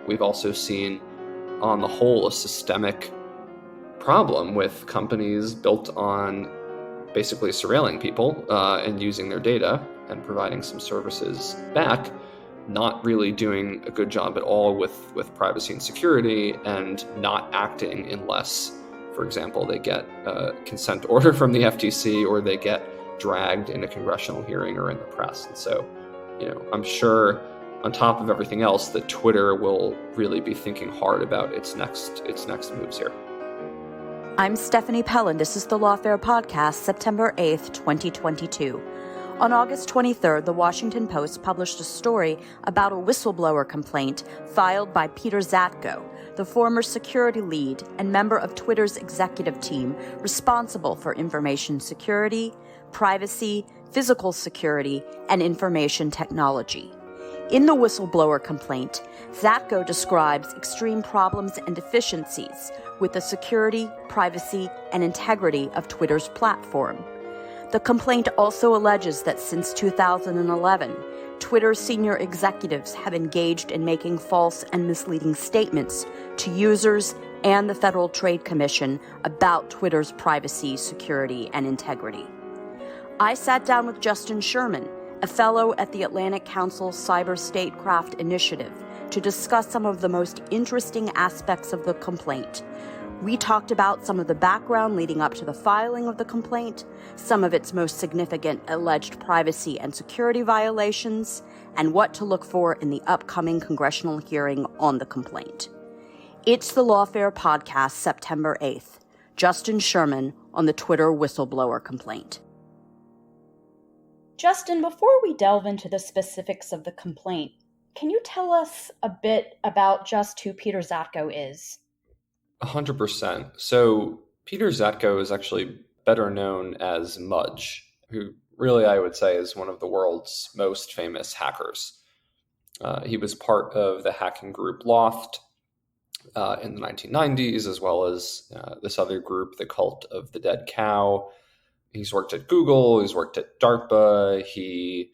we've also seen, on the whole, a systemic problem with companies built on basically surveilling people and using their data and providing some services back, not really doing a good job at all with privacy and security, and not acting unless, for example, they get a consent order from the FTC or they get dragged in a congressional hearing or in the press. And so, I'm sure on top of everything else that Twitter will really be thinking hard about its next moves here. I'm Stephanie Pellin. This is the Lawfare Podcast, September 8th, 2022. On August 23rd, the Washington Post published a story about a whistleblower complaint filed by Peter Zatko, the former security lead and member of Twitter's executive team responsible for information security, privacy, physical security, and information technology. In the whistleblower complaint, Zatko describes extreme problems and deficiencies with the security, privacy, and integrity of Twitter's platform. The complaint also alleges that since 2011, Twitter's senior executives have engaged in making false and misleading statements to users and the Federal Trade Commission about Twitter's privacy, security, and integrity. I sat down with Justin Sherman, a fellow at the Atlantic Council's Cyber Statecraft Initiative, to discuss some of the most interesting aspects of the complaint. We talked about some of the background leading up to the filing of the complaint, some of its most significant alleged privacy and security violations, and what to look for in the upcoming congressional hearing on the complaint. It's the Lawfare Podcast, September 8th. Justin Sherman on the Twitter whistleblower complaint. Justin, before we delve into the specifics of the complaint, can you tell us a bit about just who Peter Zatko is? 100%. So Peter Zatko is actually better known as Mudge, who really I would say is one of the world's most famous hackers. He was part of the hacking group Loft in the 1990s, as well as this other group, the Cult of the Dead Cow. He's worked at Google, he's worked at DARPA, he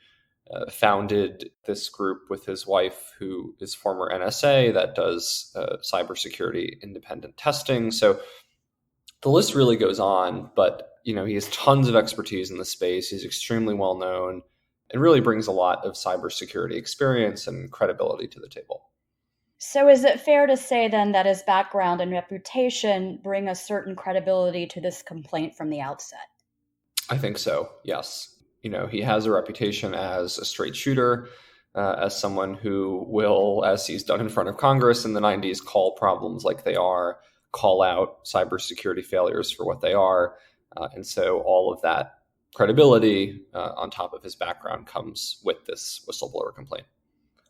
founded this group with his wife, who is former NSA, that does cybersecurity independent testing. So the list really goes on, but he has tons of expertise in the space. He's extremely well known and really brings a lot of cybersecurity experience and credibility to the table. So is it fair to say then that his background and reputation bring a certain credibility to this complaint from the outset? I think so, yes. He has a reputation as a straight shooter, as someone who will, as he's done in front of Congress in the 90s, call problems like they are, call out cybersecurity failures for what they are. And so all of that credibility on top of his background comes with this whistleblower complaint.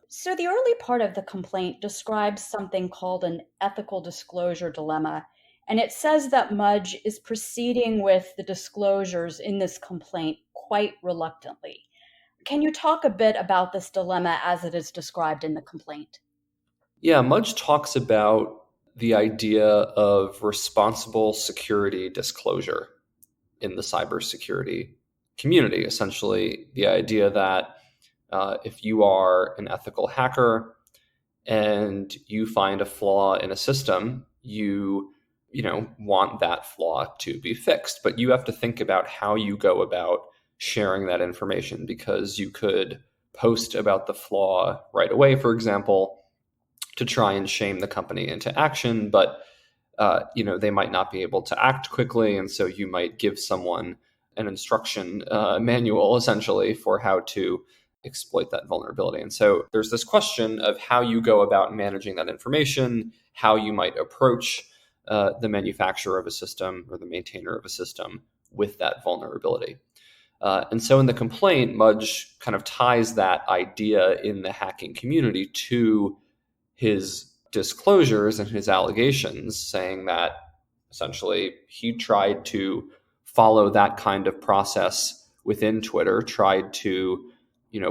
So the early part of the complaint describes something called an ethical disclosure dilemma. And it says that Mudge is proceeding with the disclosures in this complaint quite reluctantly. Can you talk a bit about this dilemma as it is described in the complaint? Yeah, Mudge talks about the idea of responsible security disclosure in the cybersecurity community. Essentially, the idea that if you are an ethical hacker and you find a flaw in a system, you want that flaw to be fixed. But you have to think about how you go about sharing that information, because you could post about the flaw right away, for example, to try and shame the company into action. But, they might not be able to act quickly. And so you might give someone an instruction manual, essentially, for how to exploit that vulnerability. And so there's this question of how you go about managing that information, how you might approach the manufacturer of a system or the maintainer of a system with that vulnerability. And so in the complaint, Mudge kind of ties that idea in the hacking community to his disclosures and his allegations, saying that essentially he tried to follow that kind of process within Twitter, tried to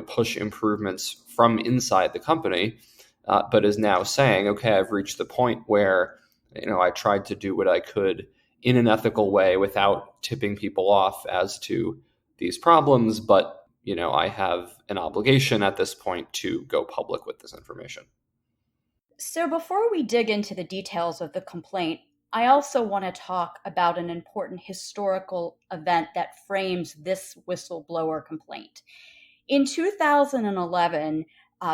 push improvements from inside the company, but is now saying, okay, I've reached the point where I tried to do what I could in an ethical way without tipping people off as to these problems, but I have an obligation at this point to go public with this information. So, before we dig into the details of the complaint, I also want to talk about an important historical event that frames this whistleblower complaint. In 2011,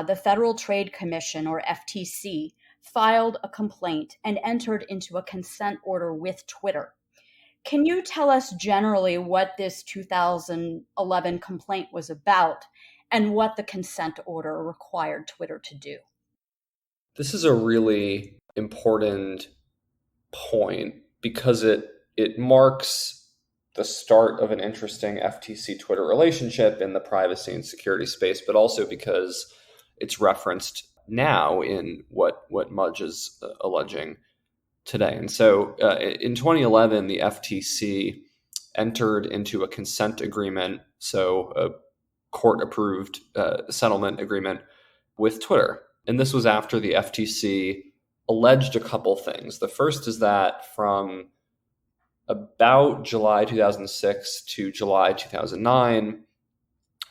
the Federal Trade Commission, or FTC, filed a complaint and entered into a consent order with Twitter. Can you tell us generally what this 2011 complaint was about and what the consent order required Twitter to do? This is a really important point because it marks the start of an interesting FTC Twitter relationship in the privacy and security space, but also because it's referenced now in what Mudge is alleging today. And so in 2011, the FTC entered into a consent agreement, so a court approved settlement agreement with Twitter. And this was after the FTC alleged a couple things. The first is that from about July 2006 to July 2009,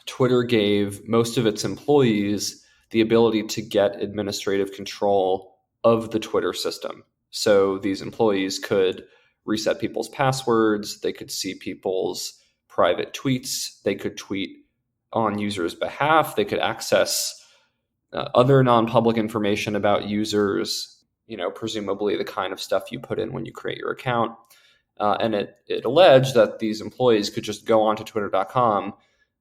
Twitter gave most of its employees the ability to get administrative control of the Twitter system. So these employees could reset people's passwords, they could see people's private tweets, they could tweet on users' behalf, they could access other non-public information about users, presumably the kind of stuff you put in when you create your account. And it alleged that these employees could just go onto twitter.com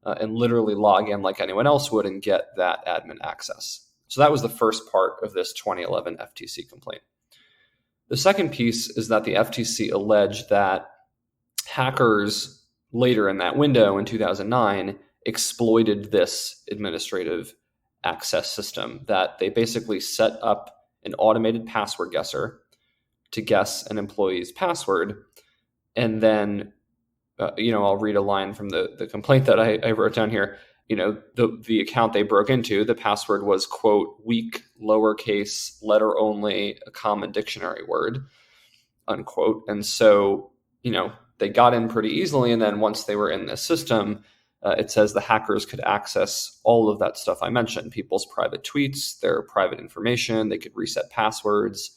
and literally log in like anyone else would and get that admin access. So that was the first part of this 2011 FTC complaint. The second piece is that the FTC alleged that hackers later in that window in 2009 exploited this administrative access system, that they basically set up an automated password guesser to guess an employee's password. And then, I'll read a line from the complaint that I wrote down here. The account they broke into, the password was, quote, weak, lowercase, letter only, a common dictionary word, unquote. And so, they got in pretty easily. And then once they were in this system, it says the hackers could access all of that stuff I mentioned, people's private tweets, their private information, they could reset passwords.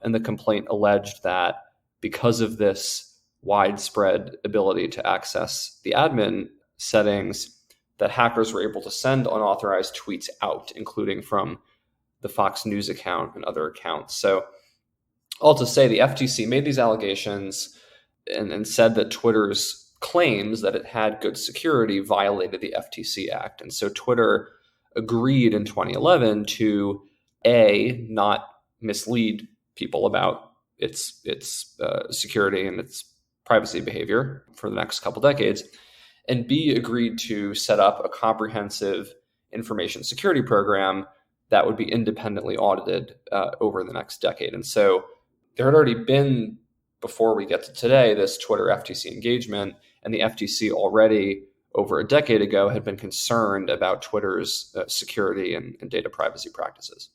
And the complaint alleged that because of this widespread ability to access the admin settings, that hackers were able to send unauthorized tweets out, including from the Fox News account and other accounts. So all to say, the FTC made these allegations and said that Twitter's claims that it had good security violated the FTC Act. And so Twitter agreed in 2011 to not mislead people about its security and its privacy behavior for the next couple decades, and B, agreed to set up a comprehensive information security program that would be independently audited over the next decade. And so there had already been, before we get to today, this Twitter FTC engagement, and the FTC already over a decade ago had been concerned about Twitter's security and data privacy practices.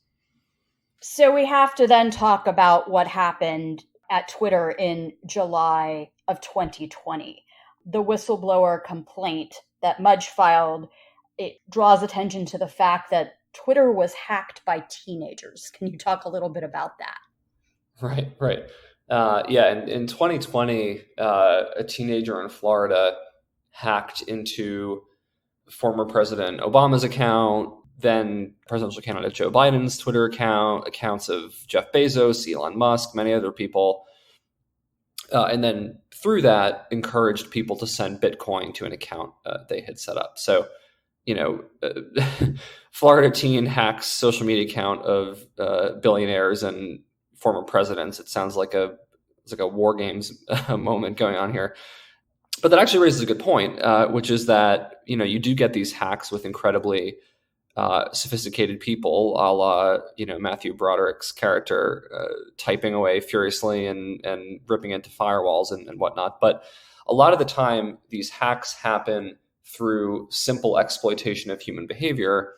So we have to then talk about what happened at Twitter in July of 2020. The whistleblower complaint that Mudge filed, it draws attention to the fact that Twitter was hacked by teenagers. Can you talk a little bit about that? Right. In 2020, a teenager in Florida hacked into former President Obama's account, then presidential candidate Joe Biden's Twitter account, accounts of Jeff Bezos, Elon Musk, many other people. And then through that, encouraged people to send Bitcoin to an account they had set up. So, Florida teen hacks social media account of billionaires and former presidents. It sounds like it's like a war games moment going on here. But that actually raises a good point, which is that, you do get these hacks with incredibly sophisticated people, a la, Matthew Broderick's character typing away furiously and ripping into firewalls and whatnot. But a lot of the time, these hacks happen through simple exploitation of human behavior.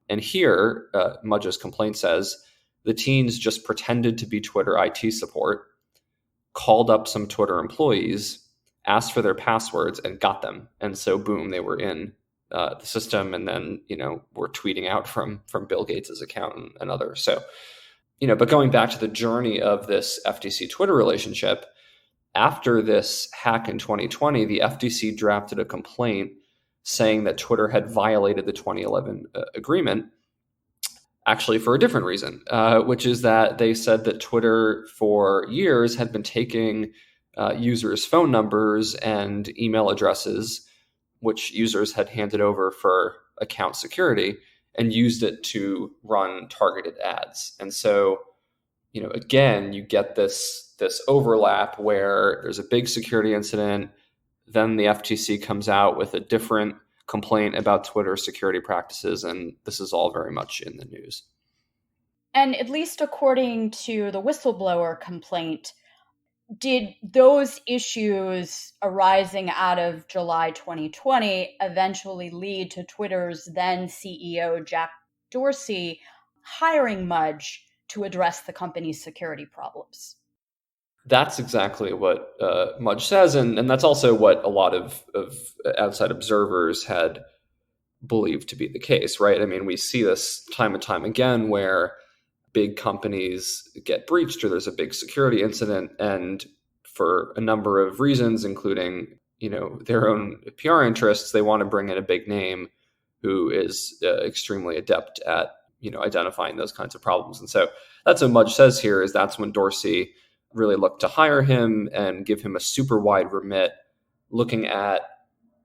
And here, Mudge's complaint says, the teens just pretended to be Twitter IT support, called up some Twitter employees, asked for their passwords, and got them. And so, boom, they were in the system, and then, were tweeting out from Bill Gates's account and others. So But going back to the journey of this FTC Twitter relationship, after this hack in 2020, the FTC drafted a complaint saying that Twitter had violated the 2011 agreement, actually for a different reason, which is that they said that Twitter for years had been taking users' phone numbers and email addresses, which users had handed over for account security, and used it to run targeted ads. And so, again, you get this overlap where there's a big security incident, then the FTC comes out with a different complaint about Twitter security practices, and this is all very much in the news. And at least according to the whistleblower complaint, did those issues arising out of July 2020 eventually lead to Twitter's then CEO Jack Dorsey hiring Mudge to address the company's security problems? That's exactly what Mudge says, and that's also what a lot of outside observers had believed to be the case, right? I mean, we see this time and time again where big companies get breached or there's a big security incident, and for a number of reasons, including their own PR interests, they want to bring in a big name who is extremely adept at identifying those kinds of problems. And so that's what Mudge says here, is that's when Dorsey really looked to hire him and give him a super wide remit, looking at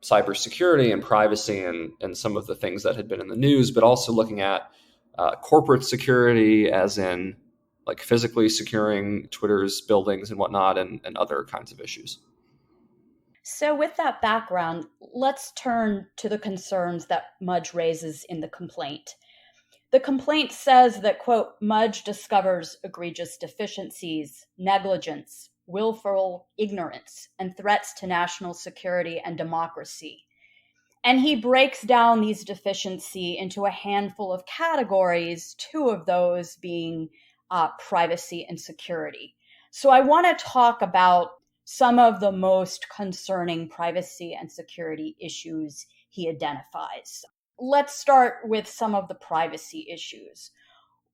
cybersecurity and privacy and some of the things that had been in the news, but also looking at corporate security, as in like physically securing Twitter's buildings and whatnot, and other kinds of issues. So with that background, let's turn to the concerns that Mudge raises in the complaint. The complaint says that, quote, Mudge discovers egregious deficiencies, negligence, willful ignorance, and threats to national security and democracy. And he breaks down these deficiencies into a handful of categories, two of those being privacy and security. So I want to talk about some of the most concerning privacy and security issues he identifies. Let's start with some of the privacy issues.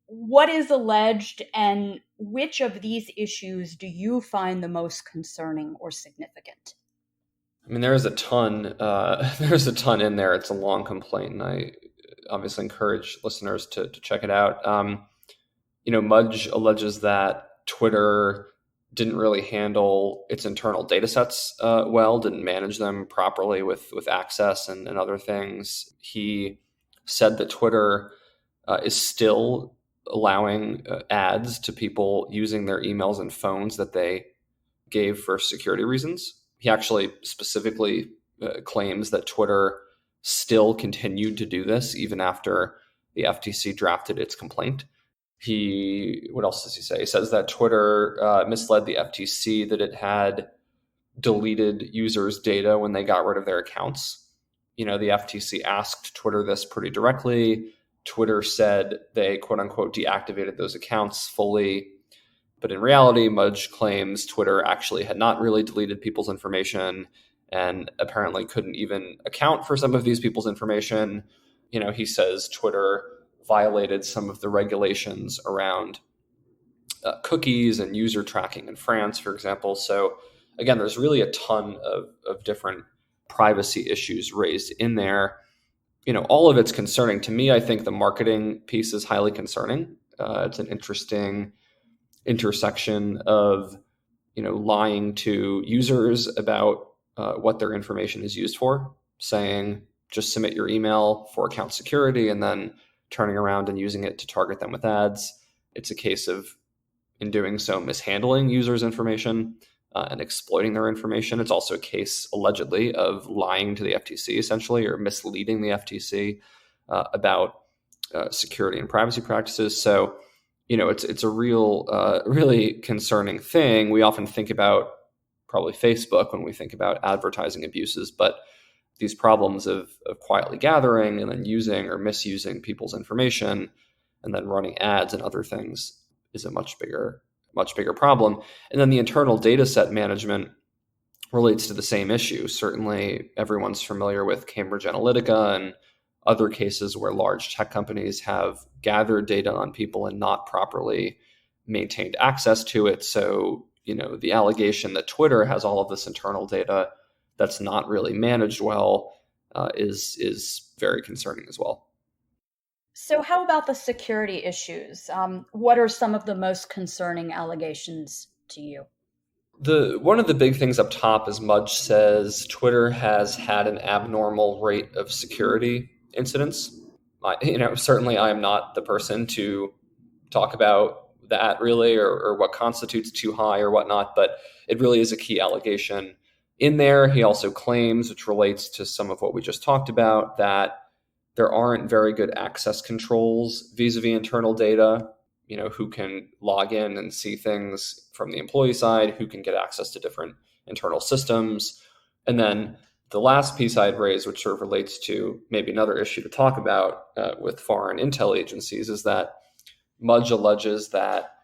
What is alleged, and which of these issues do you find the most concerning or significant? I mean, there's a ton. There's a ton in there. It's a long complaint, and I obviously encourage listeners to check it out. Mudge alleges that Twitter didn't really handle its internal data sets well, didn't manage them properly with access and other things. He said that Twitter is still allowing ads to people using their emails and phones that they gave for security reasons. He actually specifically claims that Twitter still continued to do this even after the FTC drafted its complaint. What else does he say? He says that Twitter misled the FTC that it had deleted users' data when they got rid of their accounts. The FTC asked Twitter this pretty directly. Twitter said they, quote unquote, deactivated those accounts fully. But in reality, Mudge claims Twitter actually had not really deleted people's information and apparently couldn't even account for some of these people's information. He says Twitter violated some of the regulations around cookies and user tracking in France, for example. So again, there's really a ton of different privacy issues raised in there. All of it's concerning. To me, I think the marketing piece is highly concerning. It's an interesting intersection of, lying to users about what their information is used for, saying just submit your email for account security, and then turning around and using it to target them with ads. It's a case of, in doing so, mishandling users' information and exploiting their information. It's also a case, allegedly, of lying to the FTC, essentially, or misleading the FTC about security and privacy practices. So, it's a really concerning thing. We often think about probably Facebook when we think about advertising abuses, but these problems of quietly gathering and then using or misusing people's information and then running ads and other things is a much bigger problem. And then the internal data set management relates to the same issue. Certainly everyone's familiar with Cambridge Analytica and other cases where large tech companies have gathered data on people and not properly maintained access to it. So, the allegation that Twitter has all of this internal data that's not really managed well is very concerning as well. So, how about the security issues? What are some of the most concerning allegations to you? One of the big things up top is Mudge says Twitter has had an abnormal rate of security incidents. Certainly I am not the person to talk about that really, or what constitutes too high or whatnot, but it really is a key allegation in there. He also claims, which relates to some of what we just talked about, that there aren't very good access controls vis-a-vis internal data. Who can log in and see things from the employee side, who can get access to different internal systems. And then the last piece I'd raise, which sort of relates to maybe another issue to talk about with foreign intel agencies, is that Mudge alleges that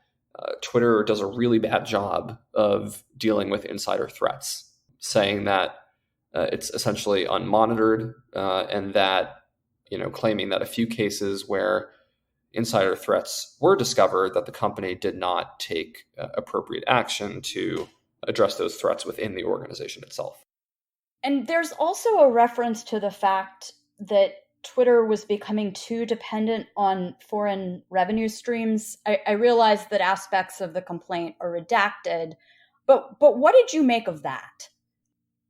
Twitter does a really bad job of dealing with insider threats, saying that it's essentially unmonitored, and that, claiming that a few cases where insider threats were discovered, that the company did not take appropriate action to address those threats within the organization itself. And there's also a reference to the fact that Twitter was becoming too dependent on foreign revenue streams. I realize that aspects of the complaint are redacted, but what did you make of that?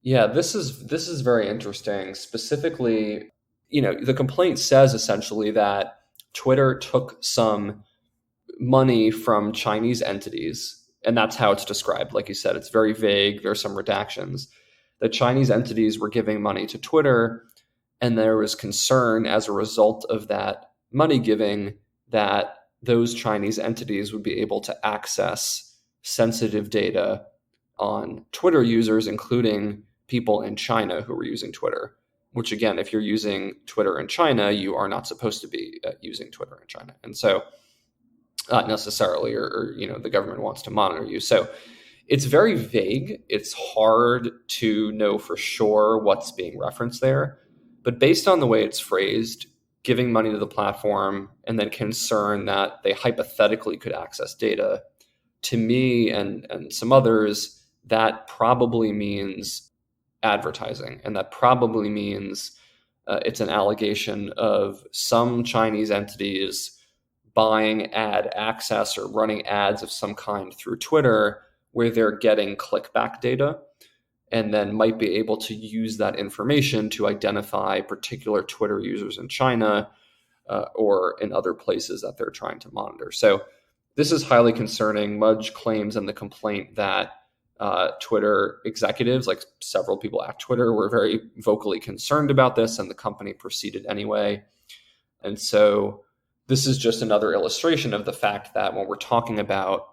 Yeah, this is very interesting. Specifically, the complaint says essentially that Twitter took some money from Chinese entities, and that's how it's described. Like you said, it's very vague. There's some redactions. The Chinese entities were giving money to Twitter, and there was concern as a result of that money giving that those Chinese entities would be able to access sensitive data on Twitter users, including people in China who were using Twitter. Which, again, if you're using Twitter in China, you are not supposed to be using Twitter in China. And so not necessarily, or the government wants to monitor you. So it's very vague. It's hard to know for sure what's being referenced there. But based on the way it's phrased, giving money to the platform and then concern that they hypothetically could access data, to me and some others, that probably means advertising. And that probably means it's an allegation of some Chinese entities buying ad access or running ads of some kind through Twitter where they're getting clickback data, and then might be able to use that information to identify particular Twitter users in China or in other places that they're trying to monitor. So this is highly concerning. Mudge claims in the complaint that Twitter executives, like several people at Twitter, were very vocally concerned about this, and the company proceeded anyway. And so this is just another illustration of the fact that when we're talking about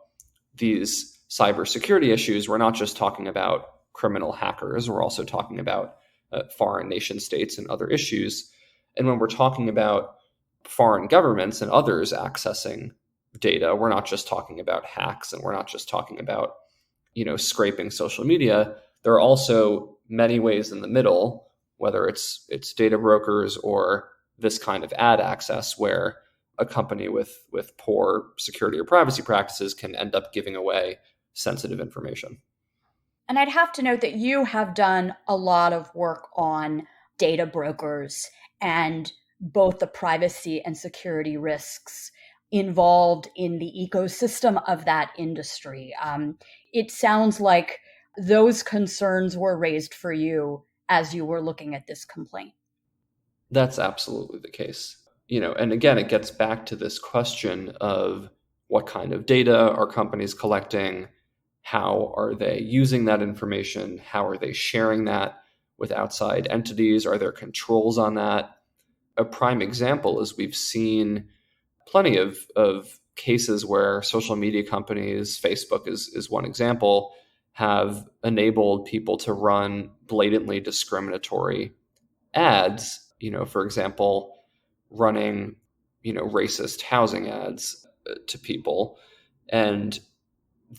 these cybersecurity issues, we're not just talking about criminal hackers, we're also talking about foreign nation states and other issues. And when we're talking about foreign governments and others accessing data, we're not just talking about hacks, and we're not just talking about scraping social media. There are also many ways in the middle, whether it's data brokers or this kind of ad access, where a company with poor security or privacy practices can end up giving away sensitive information. And I'd have to note that you have done a lot of work on data brokers and both the privacy and security risks involved in the ecosystem of that industry. It sounds like those concerns were raised for you as you were looking at this complaint. That's absolutely the case. And again, it gets back to this question of what kind of data are companies collecting? How are they using that information? How are they sharing that with outside entities? Are there controls on that? A prime example is we've seen plenty of cases where social media companies, Facebook is one example, have enabled people to run blatantly discriminatory ads, for example, running, racist housing ads to people. And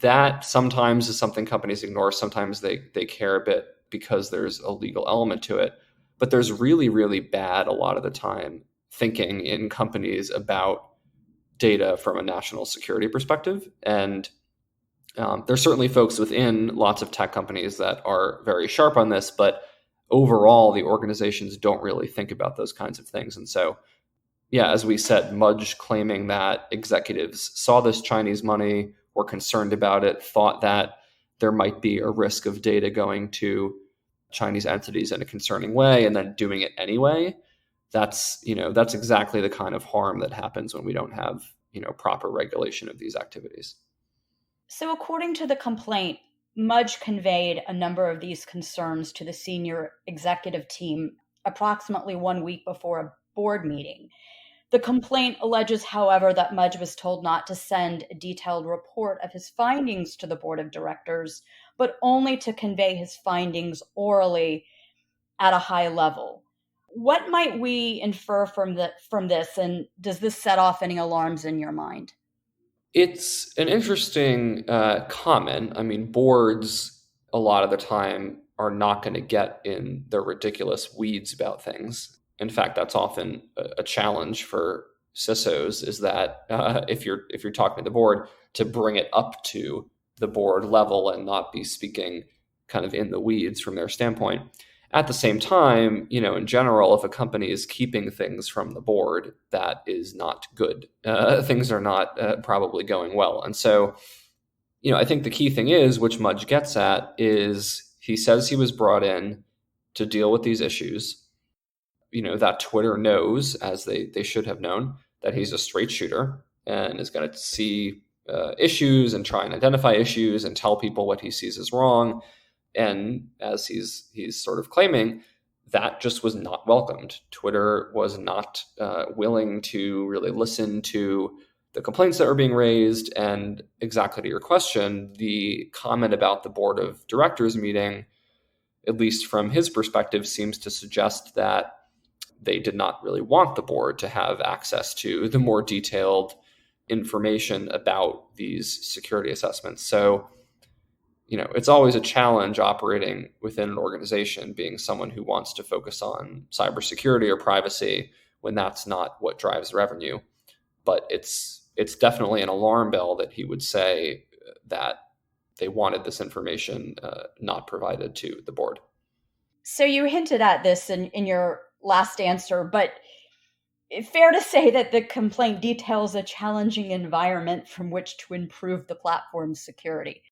that sometimes is something companies ignore. Sometimes they care a bit because there's a legal element to it. But there's really, really bad, a lot of the time, thinking in companies about data from a national security perspective. And there's certainly folks within lots of tech companies that are very sharp on this, but overall, the organizations don't really think about those kinds of things. And so, yeah, as we said, Mudge claiming that executives saw this Chinese money, were concerned about it, thought that there might be a risk of data going to Chinese entities in a concerning way, and then doing it anyway. That's exactly the kind of harm that happens when we don't have, proper regulation of these activities. So, according to the complaint, Mudge conveyed a number of these concerns to the senior executive team approximately 1 week before a board meeting. The complaint alleges, however, that Mudge was told not to send a detailed report of his findings to the board of directors, but only to convey his findings orally at a high level. What might we infer from this, and does this set off any alarms in your mind? It's an interesting comment. I mean, boards a lot of the time are not going to get in the ridiculous weeds about things. In fact, that's often a challenge for CISOs, is that if you're talking to the board, to bring it up to the board level and not be speaking kind of in the weeds from their standpoint. At the same time, in general, if a company is keeping things from the board, that is not good. Things are not probably going well. And so, I think the key thing is, which Mudge gets at, is he says he was brought in to deal with these issues. That Twitter knows, as they should have known, that he's a straight shooter and is going to see issues and try and identify issues and tell people what he sees is wrong. And as he's sort of claiming, that just was not welcomed. Twitter was not willing to really listen to the complaints that were being raised. And exactly to your question, the comment about the board of directors meeting, at least from his perspective, seems to suggest that they did not really want the board to have access to the more detailed information about these security assessments. So, it's always a challenge operating within an organization, being someone who wants to focus on cybersecurity or privacy when that's not what drives revenue. But it's definitely an alarm bell that he would say that they wanted this information not provided to the board. So you hinted at this in your last answer, but fair to say that the complaint details a challenging environment from which to improve the platform's security.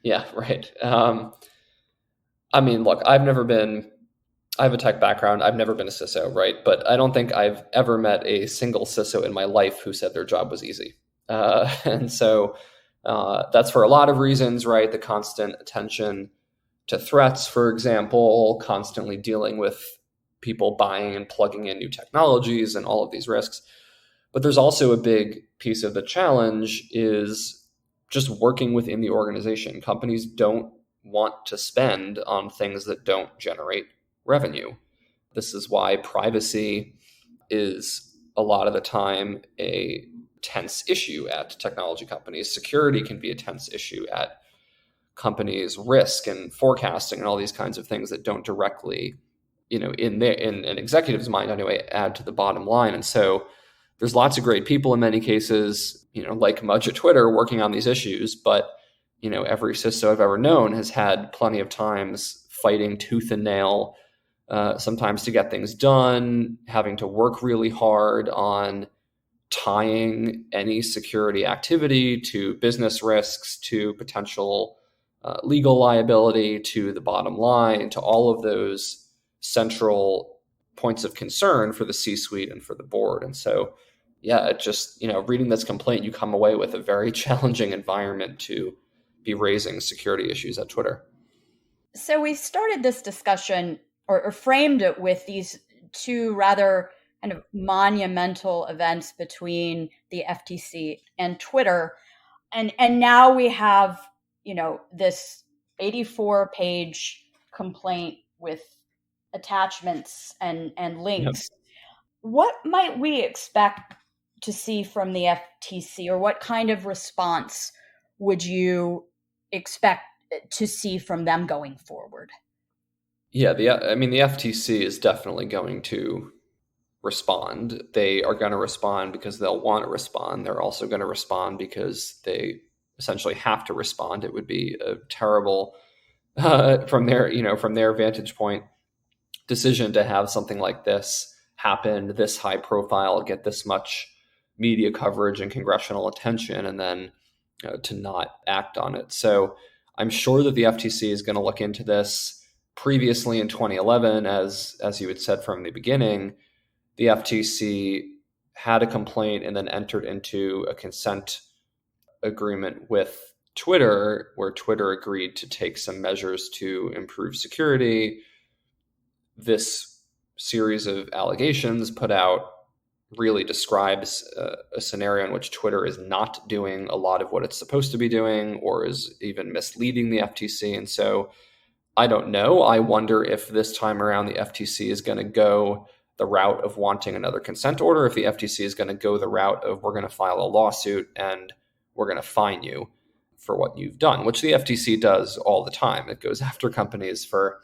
Yeah, right. I mean, look, I have a tech background. I've never been a CISO, right? But I don't think I've ever met a single CISO in my life who said their job was easy. And so that's for a lot of reasons, right? The constant attention to threats, for example, constantly dealing with people buying and plugging in new technologies and all of these risks. But there's also a big piece of the challenge is just working within the organization. Companies don't want to spend on things that don't generate revenue. This is why privacy is a lot of the time a tense issue at technology companies. Security can be a tense issue at companies, risk and forecasting and all these kinds of things that don't directly, in an executive's mind anyway, add to the bottom line. And so there's lots of great people in many cases, like Mudge at Twitter, working on these issues. But, every CISO I've ever known has had plenty of times fighting tooth and nail, sometimes to get things done, having to work really hard on tying any security activity to business risks, to potential legal liability, to the bottom line, to all of those central points of concern for the C-suite and for the board. And so, yeah, it just, reading this complaint, you come away with a very challenging environment to be raising security issues at Twitter. So we started this discussion or framed it with these two rather kind of monumental events between the FTC and Twitter. And now we have, this 84-page complaint with attachments and links. Yep. What might we expect to see from the FTC, or what kind of response would you expect to see from them going forward? Yeah, the FTC is definitely going to respond. They are going to respond because they'll want to respond. They're also going to respond because they essentially have to respond. It would be a terrible, from their vantage point, decision to have something like this happen, this high profile, get this much media coverage and congressional attention, and then to not act on it. So I'm sure that the FTC is going to look into this. Previously in 2011, as you had said from the beginning, the FTC had a complaint and then entered into a consent agreement with Twitter, where Twitter agreed to take some measures to improve security. This series of allegations put out really describes a scenario in which Twitter is not doing a lot of what it's supposed to be doing, or is even misleading the FTC. And so I don't know. I wonder if this time around the FTC is going to go the route of wanting another consent order, if the FTC is going to go the route of we're going to file a lawsuit and we're going to fine you for what you've done, which the FTC does all the time. It goes after companies for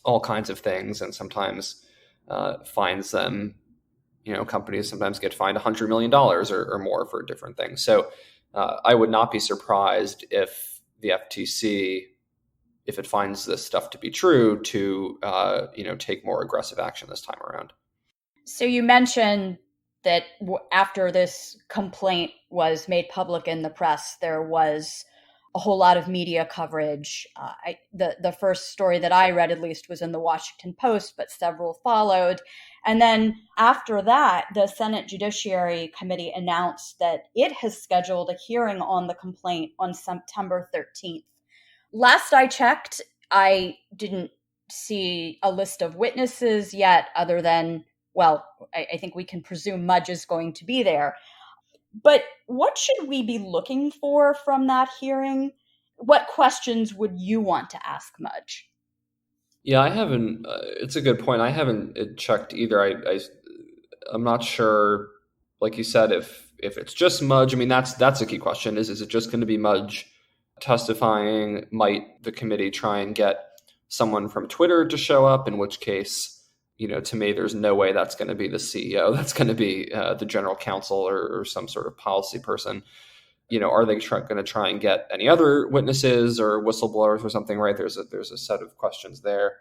all kinds of things and sometimes fines them. Companies sometimes get fined $100 million or more for different things. So I would not be surprised if the FTC, if it finds this stuff to be true, to take more aggressive action this time around. So you mentioned that after this complaint was made public in the press, there was a whole lot of media coverage. The first story that I read, at least, was in the Washington Post, but several followed. And then after that, the Senate Judiciary Committee announced that it has scheduled a hearing on the complaint on September 13th. Last I checked, I didn't see a list of witnesses yet, other than, well, I think we can presume Mudge is going to be there. But what should we be looking for from that hearing? What questions would you want to ask Mudge? Yeah, I haven't. It's a good point. I haven't checked either. I'm not sure. Like you said, if it's just Mudge, I mean that's a key question. Is it just going to be Mudge testifying? Might the committee try and get someone from Twitter to show up? In which case, to me, there's no way that's going to be the CEO. That's going to be the general counsel or some sort of policy person. Are they going to try and get any other witnesses or whistleblowers or something? Right? There's a set of questions there.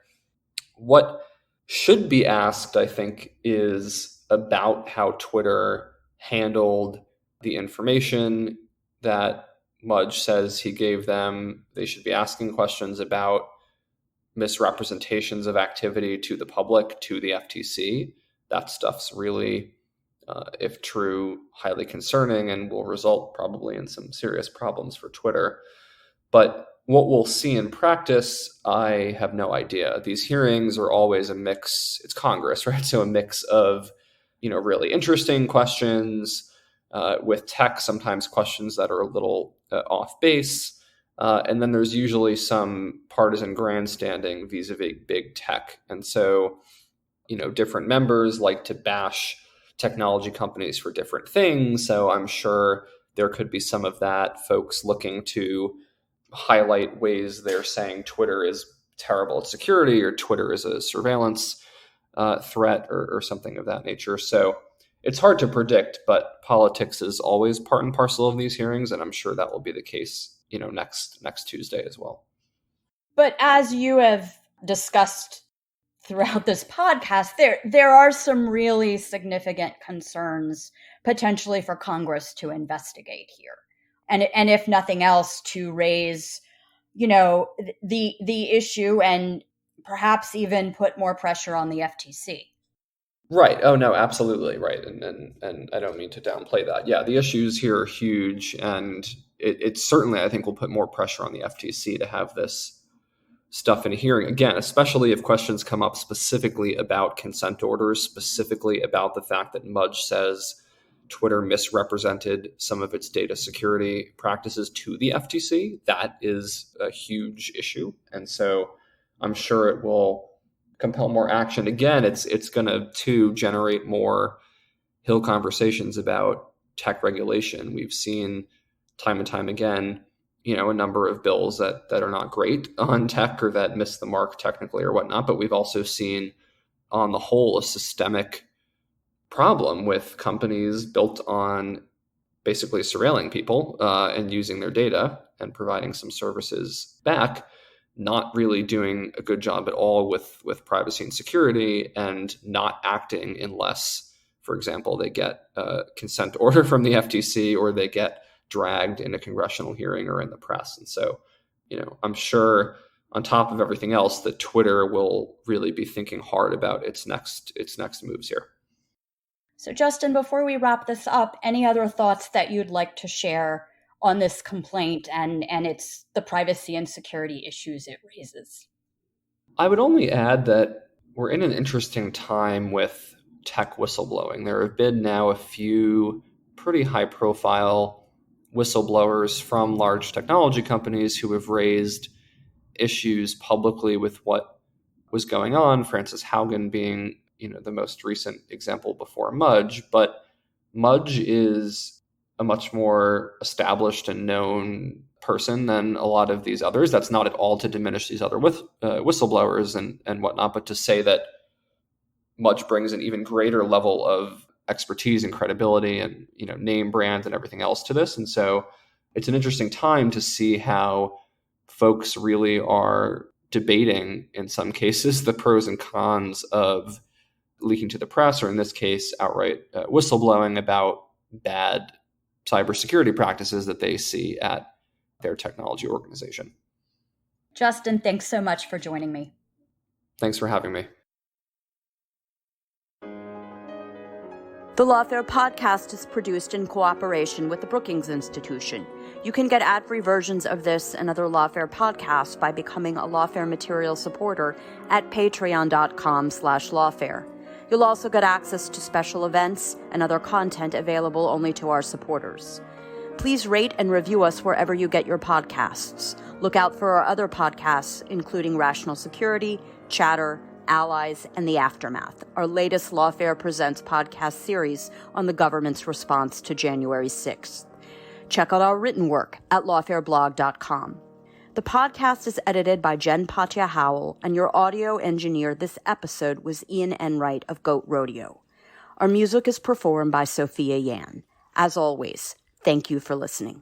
What should be asked, I think, is about how Twitter handled the information that Mudge says he gave them. They should be asking questions about misrepresentations of activity to the public, to the FTC. That stuff's really, if true, highly concerning and will result probably in some serious problems for Twitter. But what we'll see in practice, I have no idea. These hearings are always a mix. It's Congress, right? So a mix of, really interesting questions with tech, sometimes questions that are a little off base. And then there's usually some partisan grandstanding vis-a-vis big tech. And so, different members like to bash technology companies for different things. So I'm sure there could be some of that, folks looking to highlight ways they're saying Twitter is terrible at security or Twitter is a surveillance threat or something of that nature. So it's hard to predict, but politics is always part and parcel of these hearings. And I'm sure that will be the case, next Tuesday as well. But as you have discussed throughout this podcast, there are some really significant concerns potentially for Congress to investigate here. And if nothing else, to raise, the issue and perhaps even put more pressure on the FTC. Right. Oh, no, absolutely. Right. And I don't mean to downplay that. Yeah, the issues here are huge. And it certainly, I think, will put more pressure on the FTC to have this stuff in a hearing. Again, especially if questions come up specifically about consent orders, specifically about the fact that Mudge says Twitter misrepresented some of its data security practices to the FTC. That is a huge issue. And so I'm sure it will compel more action. Again, it's going to generate more Hill conversations about tech regulation. We've seen time and time again, a number of bills that are not great on tech or that miss the mark technically or whatnot. But we've also seen, on the whole, a systemic problem with companies built on basically surveilling people and using their data and providing some services back, not really doing a good job at all with privacy and security, and not acting unless, for example, they get a consent order from the FTC or they get dragged in a congressional hearing or in the press. And so, I'm sure on top of everything else that Twitter will really be thinking hard about its next moves here. So Justin, before we wrap this up, any other thoughts that you'd like to share on this complaint and the privacy and security issues it raises? I would only add that we're in an interesting time with tech whistleblowing. There have been now a few pretty high-profile whistleblowers from large technology companies who have raised issues publicly with what was going on, Frances Haugen being the most recent example before Mudge. But Mudge is a much more established and known person than a lot of these others. That's not at all to diminish these other whistleblowers and whatnot, but to say that Mudge brings an even greater level of expertise and credibility and name brand and everything else to this. And so it's an interesting time to see how folks really are debating, in some cases, the pros and cons of leaking to the press, or in this case, outright whistleblowing about bad cybersecurity practices that they see at their technology organization. Justin, thanks so much for joining me. Thanks for having me. The Lawfare podcast is produced in cooperation with the Brookings Institution. You can get ad-free versions of this and other Lawfare podcasts by becoming a Lawfare Material supporter at patreon.com/lawfare. You'll also get access to special events and other content available only to our supporters. Please rate and review us wherever you get your podcasts. Look out for our other podcasts, including Rational Security, Chatter, Allies, and The Aftermath, our latest Lawfare Presents podcast series on the government's response to January 6th. Check out our written work at lawfareblog.com. The podcast is edited by Jen Patja Howell, and your audio engineer this episode was Ian Enright of Goat Rodeo. Our music is performed by Sophia Yan. As always, thank you for listening.